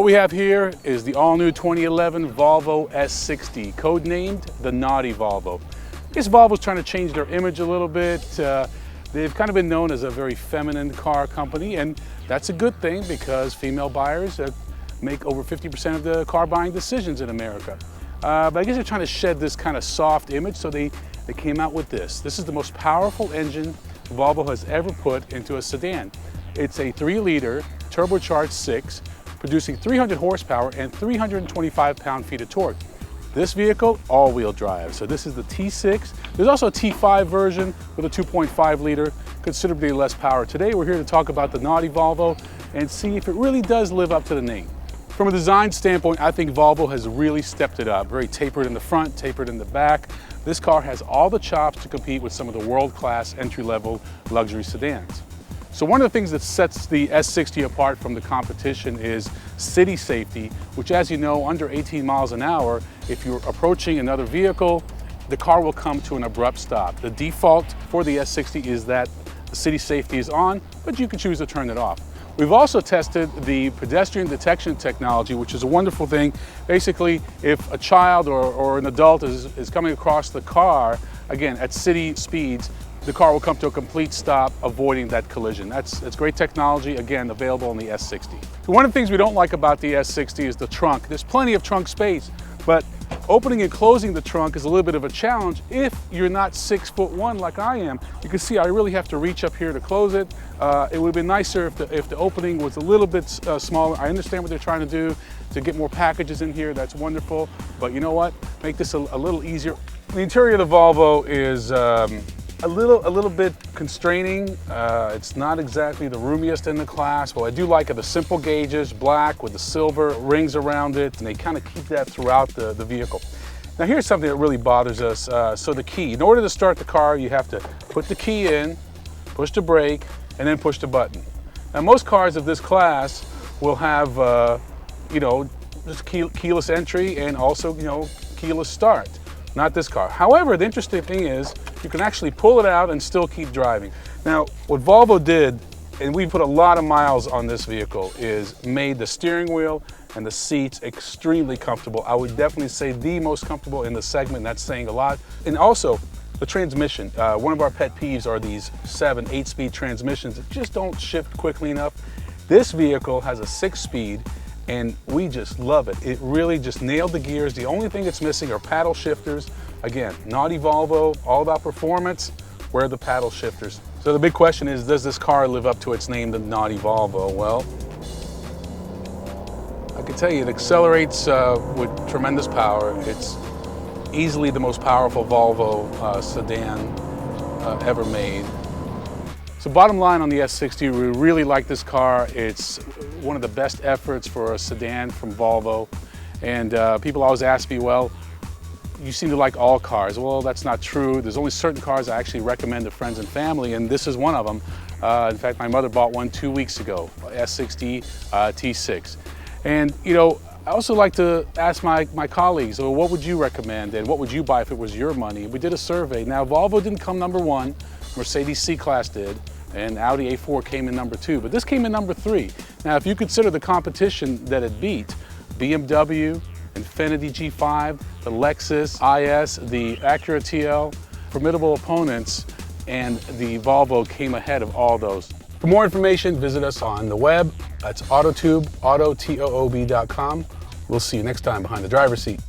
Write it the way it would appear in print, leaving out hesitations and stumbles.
What we have here is the all-new 2011 Volvo S60, codenamed the Naughty Volvo. I guess Volvo's trying to change their image a little bit. They've kind of been known as a very feminine car company, and that's a good thing because female buyers make over 50% of the car buying decisions in America. But I guess they're trying to shed this kind of soft image, so they came out with this. This is the most powerful engine Volvo has ever put into a sedan. It's a 3-liter turbocharged 6, producing 300 horsepower and 325 pound-feet of torque. This vehicle, all-wheel drive. So this is the T6. There's also a T5 version with a 2.5 liter, considerably less power. Today we're here to talk about the Naughty Volvo and see if it really does live up to the name. From a design standpoint, I think Volvo has really stepped it up. Very tapered in the front, tapered in the back. This car has all the chops to compete with some of the world-class entry-level luxury sedans. So one of the things that sets the S60 apart from the competition is city safety, which, as you know, under 18 miles an hour, if you're approaching another vehicle, the car will come to an abrupt stop. The default for the S60 is that the city safety is on, but you can choose to turn it off. We've also tested the pedestrian detection technology, which is a wonderful thing. Basically, if a child or an adult is coming across the car, again, at city speeds, the car will come to a complete stop, avoiding that collision. That's great technology, again, available on the S60. So one of the things we don't like about the S60 is the trunk. There's plenty of trunk space, but opening and closing the trunk is a little bit of a challenge if you're not 6'1" like I am. You can see I really have to reach up here to close it. It would have been nicer if the opening was a little bit smaller. I understand what they're trying to do to get more packages in here. That's wonderful, but you know what? Make this a little easier. The interior of the Volvo is a little bit constraining. It's not exactly the roomiest in the class. Well, I do like it. The simple gauges, black with the silver rings around it, and they kind of keep that throughout the vehicle. Now here's something that really bothers us. So the key, in order to start the car, you have to put the key in, push the brake, and then push the button. Now most cars of this class will have, just keyless entry and also, keyless start. Not this car. However, the interesting thing is you can actually pull it out and still keep driving. Now, what Volvo did, and we put a lot of miles on this vehicle, is made the steering wheel and the seats extremely comfortable. I would definitely say the most comfortable in the segment, and that's saying a lot. And also, the transmission. One of our pet peeves are these 7, 8-speed transmissions that just don't shift quickly enough. This vehicle has a 6-speed, and we just love it. It really just nailed the gears. The only thing it's missing are paddle shifters. Again, Naughty Volvo, all about performance. Where are the paddle shifters? So the big question is, does this car live up to its name, the Naughty Volvo? Well, I can tell you it accelerates with tremendous power. It's easily the most powerful Volvo sedan ever made. So bottom line on the S60, we really like this car. It's one of the best efforts for a sedan from Volvo. And people always ask me, well, you seem to like all cars. Well, that's not true. There's only certain cars I actually recommend to friends and family, and this is one of them. In fact, my mother bought one 2 weeks ago, S60 T6. And I also like to ask my colleagues, well, what would you recommend and what would you buy if it was your money? We did a survey. Now, Volvo didn't come #1. Mercedes C-Class did, and Audi A4 came in #2, but this came in #3. Now, if you consider the competition that it beat, BMW, Infiniti G5, the Lexus IS, the Acura TL, formidable opponents, and the Volvo came ahead of all those. For more information, visit us on the web. That's Autotube, autotoob.com. We'll see you next time behind the driver's seat.